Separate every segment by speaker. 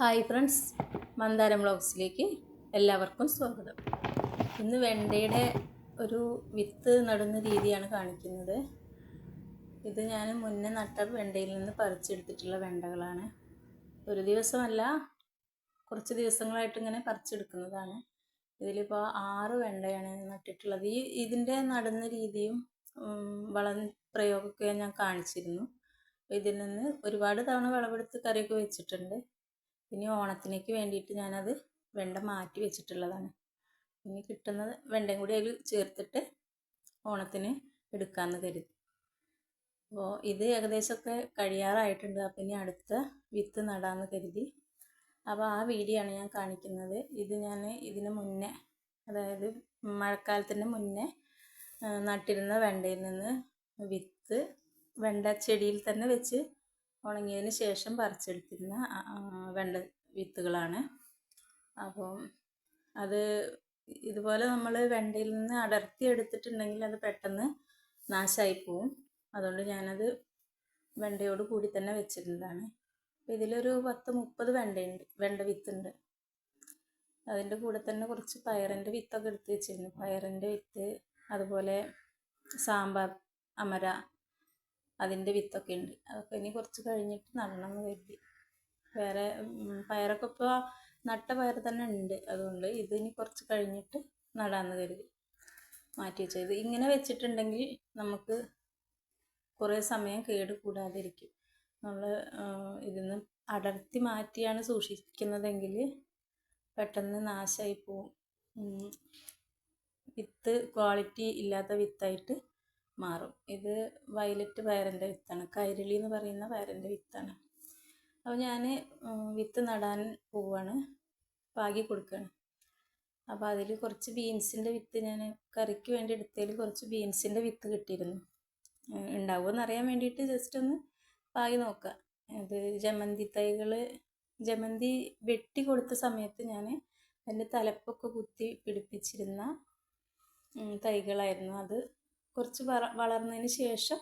Speaker 1: Hi friends, മന്ദാരം വ്ളോഗ്സിലേക്ക് എല്ലാവർക്കും സ്വാഗതം. ഇന്ന് വെണ്ടയുടെ ഒരു വിത്ത് നടുന്ന രീതിയാണ് കാണിക്കുന്നത്. ഇത് ഞാൻ മുന്നേ നട്ട വെണ്ടയിൽ നിന്ന് പറിച്ചെടുത്തിട്ടുള്ള വെണ്ടകളാണ്. ഒരു ദിവസമല്ല, കുറച്ച് ദിവസങ്ങളായിട്ട് ഇങ്ങനെ പറിച്ചെടുക്കുന്നതാണ്. ഇതിലിപ്പോൾ 6 വെണ്ടയാണ് നട്ടിട്ടുള്ളത്. ഇതിൻ്റെ നടുന്ന രീതിയും വളം പ്രയോഗമൊക്കെ ഞാൻ കാണിച്ചിരുന്നു. ഇതിൽ നിന്ന് ഒരുപാട് തവണ വിളവെടുത്ത് കറിയൊക്കെ വെച്ചിട്ടുണ്ട്. ഇനി ഓണത്തിലേക്ക് വേണ്ടിയിട്ട് ഞാനത് വെണ്ട മാറ്റി വെച്ചിട്ടുള്ളതാണ്. ഇനി കിട്ടുന്ന വെണ്ടയും കൂടി അതിൽ ചേർത്തിട്ട് ഓണത്തിന് എടുക്കാമെന്ന് കരുതി. അപ്പോൾ ഇത് ഏകദേശമൊക്കെ കഴിയാറായിട്ടുണ്ട്. അപ്പം ഇനി അടുത്ത വിത്ത് നടാമെന്ന് കരുതി. അപ്പോൾ ആ വീഡിയോ ആണ് ഞാൻ കാണിക്കുന്നത്. ഇത് ഞാൻ ഇതിന് മുന്നേ, അതായത് മഴക്കാലത്തിന് മുന്നേ നട്ടിരുന്ന വെണ്ടയിൽ നിന്ന് വിത്ത് വെണ്ട ചെടിയിൽ തന്നെ വെച്ച് ഉണങ്ങിയതിന് ശേഷം പറിച്ചെടുത്തിരുന്ന വെണ്ട വിത്തുകളാണ്. അപ്പോൾ അത് ഇതുപോലെ നമ്മൾ വെണ്ടയിൽ നിന്ന് അടർത്തി എടുത്തിട്ടുണ്ടെങ്കിൽ അത് പെട്ടെന്ന് നാശമായി പോവും. അതുകൊണ്ട് ഞാനത് വെണ്ടയോട് കൂടി തന്നെ വെച്ചിരുന്നതാണ്. അപ്പോൾ ഇതിലൊരു 10-30 വെണ്ട വിത്തുണ്ട്. അതിൻ്റെ കൂടെ തന്നെ കുറച്ച് പയറിൻ്റെ വിത്തൊക്കെ എടുത്ത് വെച്ചിരുന്നു. പയറിൻ്റെ വിത്ത്, അതുപോലെ സാമ്പാർ അമര, അതിൻ്റെ വിത്തൊക്കെ ഉണ്ട്. അതൊക്കെ ഇനി കുറച്ച് കഴിഞ്ഞിട്ട് നടണമെന്ന് കരുതി. വേറെ പയറൊക്കെ ഇപ്പോൾ നട്ട പയർ തന്നെ ഉണ്ട്. അതുകൊണ്ട് ഇതിനി കുറച്ച് കഴിഞ്ഞിട്ട് നടാമെന്ന് കരുതി മാറ്റി വെച്ചത്. ഇങ്ങനെ വെച്ചിട്ടുണ്ടെങ്കിൽ നമുക്ക് കുറേ സമയം കേട് കൂടാതിരിക്കും. നമ്മൾ ഇതിന്ന് അടർത്തി മാറ്റിയാണ് സൂക്ഷിക്കുന്നതെങ്കിൽ പെട്ടെന്ന് നാശമായി പോവും. വിത്ത് ക്വാളിറ്റി ഇല്ലാത്ത വിത്തായിട്ട് മാറും. ഇത് വയലറ്റ് പയറിൻ്റെ വിത്താണ്, കൈരളി എന്ന് പറയുന്ന പയറിൻ്റെ വിത്താണ്. അപ്പോൾ ഞാൻ വിത്ത് നടാൻ പോവാണ്, പാകി കൊടുക്കുകയാണ്. അപ്പോൾ അതിൽ കുറച്ച് ബീൻസിൻ്റെ വിത്ത്, ഞാൻ കറിക്ക് വേണ്ടി എടുത്തതിൽ കുറച്ച് ബീൻസിൻ്റെ വിത്ത് കിട്ടിയിരുന്നു. ഉണ്ടാവുമെന്ന് അറിയാൻ വേണ്ടിയിട്ട് ജസ്റ്റ് ഒന്ന് പാകി നോക്കുക. ഇത് ജമന്തി വെട്ടി കൊടുത്ത സമയത്ത് ഞാൻ അതിൻ്റെ തലപ്പൊക്കെ കുത്തി പിടിപ്പിച്ചിരുന്ന തൈകളായിരുന്നു. അത് കുറച്ച് വളർന്നതിന് ശേഷം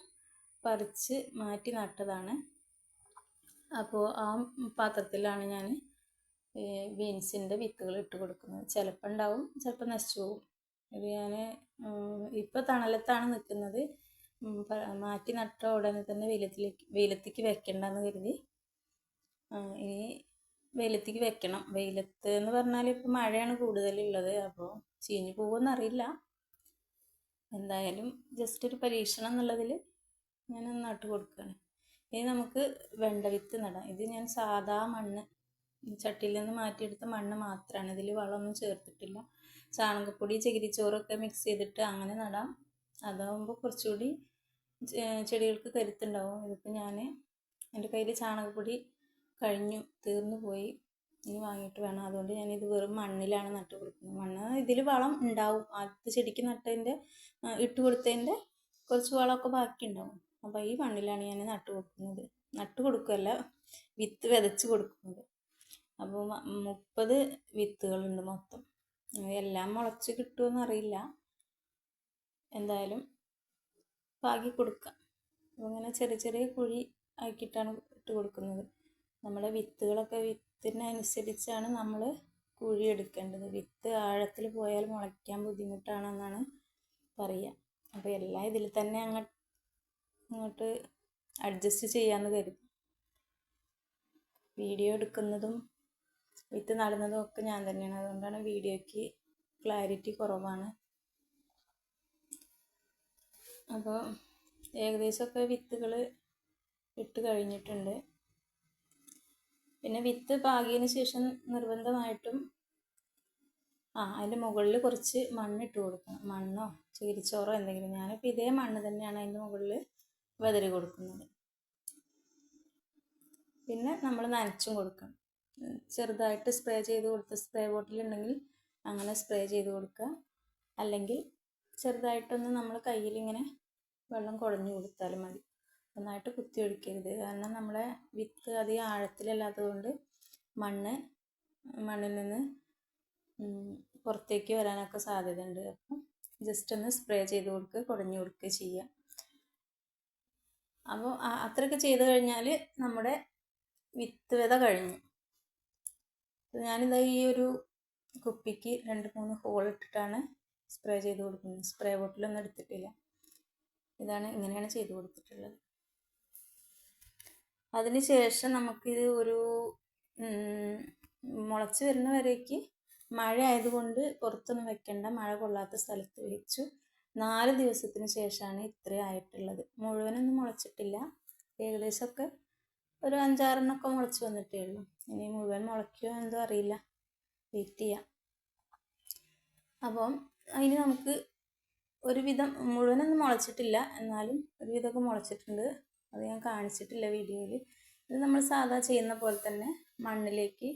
Speaker 1: പറിച്ച് മാറ്റി നട്ടതാണ്. അപ്പോൾ ആ പാത്രത്തിലാണ് ഞാൻ ബീൻസിൻ്റെ വിത്തുകൾ ഇട്ട് കൊടുക്കുന്നത്. ചിലപ്പോൾ ഉണ്ടാവും, ചിലപ്പോൾ നശിച്ചു പോകും. ഇത് ഞാൻ ഇപ്പോൾ തണലത്താണ് നിൽക്കുന്നത്. മാറ്റി നട്ട ഉടനെ തന്നെ വെയിലത്തേക്ക് വെക്കണ്ടെന്ന് കരുതി. ഇനി വെയിലത്തേക്ക് വെക്കണം. വെയിലത്ത് എന്ന് പറഞ്ഞാൽ ഇപ്പോൾ മഴയാണ് കൂടുതലുള്ളത്. അപ്പോൾ ചീഞ്ഞു പോകുമെന്നറിയില്ല. എന്തായാലും ജസ്റ്റ് ഒരു പരീക്ഷണം എന്നുള്ളതിൽ ഞാൻ നട്ട് കൊടുക്കുകയാണ്. ഇനി നമുക്ക് വെണ്ട വിത്ത് നടാം. ഇത് ഞാൻ സാധാ മണ്ണ്, ചട്ടിയിൽ നിന്ന് മാറ്റിയെടുത്ത മണ്ണ് മാത്രമാണ്. ഇതിൽ വളമൊന്നും ചേർത്തിട്ടില്ല. ചാണകപ്പൊടി, ചകിരിച്ചോറൊക്കെ മിക്സ് ചെയ്തിട്ട് അങ്ങനെ നടാം. അതാകുമ്പോൾ കുറച്ചുകൂടി ചെടികൾക്ക് കരുത്തുണ്ടാവും. ഇതിപ്പോൾ എൻ്റെ കയ്യിൽ ചാണകപ്പൊടി തീർന്നു പോയി. ഇനി വാങ്ങിയിട്ട് വേണം. അതുകൊണ്ട് ഞാനിത് വെറും മണ്ണിലാണ് നട്ട് കൊടുക്കുന്നത്. മണ്ണ് ഇതിൽ വളം ഉണ്ടാവും. ആദ്യത്തെ ചെടിക്ക് ഇട്ട് കൊടുത്തതിൻ്റെ കുറച്ച് വളമൊക്കെ ബാക്കി ഉണ്ടാവും. അപ്പോൾ ഈ മണ്ണിലാണ് ഞാൻ നട്ട് കൊടുക്കുകയല്ല, വിത്ത് വിതച്ച് കൊടുക്കുന്നത്. അപ്പോൾ 30 വിത്തുകളുണ്ട് മൊത്തം. എല്ലാം മുളച്ച് കിട്ടുമെന്നറിയില്ല. എന്തായാലും പാകി കൊടുക്കാം. അപ്പോൾ ഇങ്ങനെ ചെറിയ ചെറിയ കുഴി ആക്കിയിട്ടാണ് ഇട്ട് കൊടുക്കുന്നത്. നമ്മുടെ വിത്തിനനുസരിച്ചാണ് നമ്മൾ കുഴി എടുക്കേണ്ടത്. വിത്ത് ആഴത്തിൽ പോയാൽ മുളയ്ക്കാൻ ബുദ്ധിമുട്ടാണെന്നാണ് പറയുക. അപ്പോൾ എല്ലാം ഇതിൽ തന്നെ അങ്ങോട്ട് അഡ്ജസ്റ്റ് ചെയ്യാമെന്ന് കരുതി. വീഡിയോ എടുക്കുന്നതും വിത്ത് നടുന്നതും ഒക്കെ ഞാൻ തന്നെയാണ്. അതുകൊണ്ടാണ് വീഡിയോയ്ക്ക് ക്ലാരിറ്റി കുറവാണ്. അപ്പോൾ ഏകദേശമൊക്കെ വിത്തുകൾ ഇട്ട് കഴിഞ്ഞിട്ടുണ്ട്. പിന്നെ വിത്ത് പാകിയതിന് ശേഷം നിർബന്ധമായിട്ടും അതിൻ്റെ മുകളിൽ കുറച്ച് മണ്ണിട്ട് കൊടുക്കണം. മണ്ണോ ചകിരിച്ചോറോ എന്തെങ്കിലും. ഞാനിപ്പോൾ ഇതേ മണ്ണ് തന്നെയാണ് അതിൻ്റെ മുകളിൽ വിതറി കൊടുക്കുന്നത്. പിന്നെ നമ്മൾ നനച്ചും കൊടുക്കണം. ചെറുതായിട്ട് സ്പ്രേ ചെയ്ത് കൊടുത്ത്, സ്പ്രേ ബോട്ടിലുണ്ടെങ്കിൽ അങ്ങനെ സ്പ്രേ ചെയ്ത് കൊടുക്കുക. അല്ലെങ്കിൽ ചെറുതായിട്ടൊന്ന് നമ്മൾ കയ്യിലിങ്ങനെ വെള്ളം കുടഞ്ഞു കൊടുത്താലും മതി. നന്നായിട്ട് കുത്തി ഒഴിക്കരുത്. കാരണം നമ്മളെ വിത്ത് അധികം ആഴത്തിലല്ലാത്തതുകൊണ്ട് മണ്ണിൽ നിന്ന് പുറത്തേക്ക് വരാനൊക്കെ സാധ്യതയുണ്ട്. അപ്പം ജസ്റ്റ് ഒന്ന് സ്പ്രേ ചെയ്ത് കൊടുക്കുക, കുടഞ്ഞു കൊടുക്കുക ചെയ്യുക. അപ്പോൾ അത്രയൊക്കെ ചെയ്ത് കഴിഞ്ഞാൽ നമ്മുടെ വിത്ത് വിത കഴിഞ്ഞു. ഞാനിതാ ഈ ഒരു കുപ്പിക്ക് 2-3 ഹോൾ ഇട്ടിട്ടാണ് സ്പ്രേ ചെയ്ത് കൊടുക്കുന്നത്. സ്പ്രേ ബോട്ടിലൊന്നും എടുത്തിട്ടില്ല. ഇങ്ങനെയാണ് ചെയ്ത് കൊടുത്തിട്ടുള്ളത്. അതിന് ശേഷം നമുക്കിത് ഒരു മുളച്ച് വരുന്ന വരേക്ക് മഴ ആയതുകൊണ്ട് പുറത്തൊന്നും വെക്കേണ്ട, മഴ കൊള്ളാത്ത സ്ഥലത്ത് വെച്ചു. 4 ദിവസത്തിന് ശേഷമാണ് ഇത്ര ആയിട്ടുള്ളത്. മുഴുവനൊന്നും മുളച്ചിട്ടില്ല, ഏകദേശമൊക്കെ ഒരു 5-6 മുളച്ച് വന്നിട്ടേ ഉള്ളൂ. ഇനി മുഴുവൻ മുളയ്ക്കുമോ എന്തോ അറിയില്ല, വെയിറ്റ് ചെയ്യാം. അപ്പം അതിന് നമുക്ക് ഒരുവിധം മുഴുവനൊന്നും മുളച്ചിട്ടില്ല, എന്നാലും ഒരുവിധമൊക്കെ മുളച്ചിട്ടുണ്ട്. അത് ഞാൻ കാണിച്ചിട്ടില്ല വീഡിയോയിൽ. ഇത് നമ്മൾ സാധാ ചെയ്യുന്ന പോലെ തന്നെ മണ്ണിലേക്ക്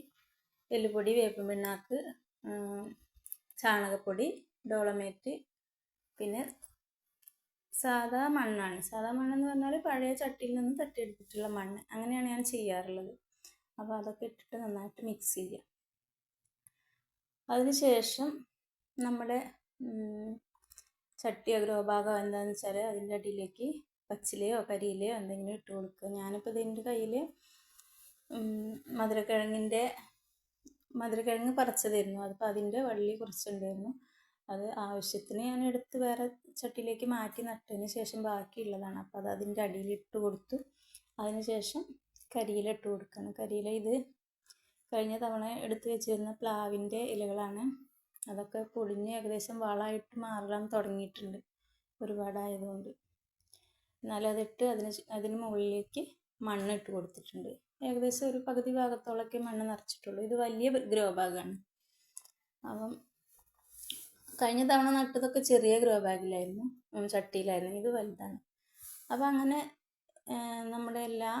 Speaker 1: എല്ലുപൊടി, വേപ്പിൻ പിണ്ണാക്ക്, ചാണകപ്പൊടി, ഡോളമേറ്റ്, പിന്നെ സാധാ മണ്ണാണ്. സാധാ മണ്ണെന്ന് പറഞ്ഞാൽ പഴയ ചട്ടിയിൽ നിന്ന് തട്ടിയെടുത്തിട്ടുള്ള മണ്ണ്, അങ്ങനെയാണ് ഞാൻ ചെയ്യാറുള്ളത്. അപ്പോൾ അതൊക്കെ ഇട്ടിട്ട് നന്നായിട്ട് മിക്സ് ചെയ്യുക. അതിനുശേഷം നമ്മുടെ ചട്ടിയോ ഗ്രോ ഭാഗമോ എന്താണെന്ന് വെച്ചാൽ അതിൻ്റെ അടിയിലേക്ക് പച്ചിലയോ കരിയിലയോ എന്തെങ്കിലും ഇട്ട് കൊടുക്കുക. ഞാനിപ്പോൾ ഇതിൻ്റെ കയ്യിൽ മധുരക്കിഴങ്ങ് പറിച്ചതായിരുന്നു. അതിപ്പോൾ അതിൻ്റെ വള്ളി കുറച്ചുണ്ടായിരുന്നു. അത് ആവശ്യത്തിന് ഞാൻ എടുത്ത് വേറെ ചട്ടിയിലേക്ക് മാറ്റി നട്ടതിന് ശേഷം ബാക്കിയുള്ളതാണ്. അപ്പോൾ അത് അതിൻ്റെ അടിയിൽ ഇട്ട് കൊടുത്തു. അതിനുശേഷം കരിയില ഇട്ട് കൊടുക്കണം. കരിയില ഇത് കഴിഞ്ഞ തവണ എടുത്ത് വെച്ചിരുന്ന പ്ലാവിൻ്റെ ഇലകളാണ്. അതൊക്കെ പൊടിഞ്ഞ് ഏകദേശം വളമായിട്ട് മാറാൻ തുടങ്ങിയിട്ടുണ്ട്, ഒരുപാടായതുകൊണ്ട്. എന്നാലും അതിട്ട് അതിന് മുകളിലേക്ക് മണ്ണ് ഇട്ട് കൊടുത്തിട്ടുണ്ട്. ഏകദേശം ഒരു പകുതി ഭാഗത്തോളമൊക്കെ മണ്ണ് നിറച്ചിട്ടുള്ളൂ. ഇത് വലിയ ഗ്രോ ബാഗാണ്. അപ്പം കഴിഞ്ഞ തവണ നട്ടതൊക്കെ ചെറിയ ഗ്രോ ബാഗിലായിരുന്നു, ചട്ടിയിലായിരുന്നു. ഇത് വലുതാണ്. അപ്പം അങ്ങനെ നമ്മുടെ എല്ലാ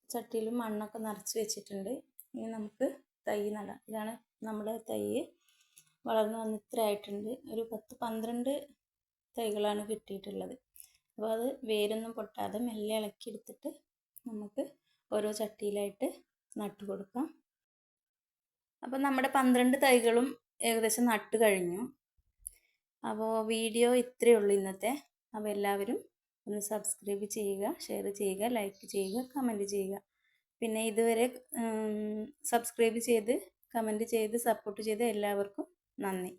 Speaker 1: ചട്ടിയിലും മണ്ണൊക്കെ നിറച്ച് വെച്ചിട്ടുണ്ട്. ഇനി നമുക്ക് തൈ നടാം. ഇതാണ് നമ്മുടെ തൈ. വളർന്നു വന്ന് ഇത്ര ആയിട്ടുണ്ട്. ഒരു 10-12 തൈകളാണ് കിട്ടിയിട്ടുള്ളത്. അപ്പോൾ അത് വേരൊന്നും പൊട്ടാതെ മെല്ലെ ഇളക്കി എടുത്തിട്ട് നമുക്ക് ഓരോ ചട്ടിയിലായിട്ട് നട്ടു കൊടുക്കാം. അപ്പോൾ നമ്മുടെ 12 തൈകളും ഏകദേശം നട്ട് കഴിഞ്ഞു. അപ്പോൾ വീഡിയോ ഇത്രയേ ഉള്ളൂ ഇന്നത്തെ. അപ്പോൾ എല്ലാവരും ഒന്ന് സബ്സ്ക്രൈബ് ചെയ്യുക, ഷെയർ ചെയ്യുക, ലൈക്ക് ചെയ്യുക, കമൻറ്റ് ചെയ്യുക. പിന്നെ ഇതുവരെ സബ്സ്ക്രൈബ് ചെയ്ത് കമൻറ്റ് ചെയ്ത് സപ്പോർട്ട് ചെയ്ത എല്ലാവർക്കും നന്ദി.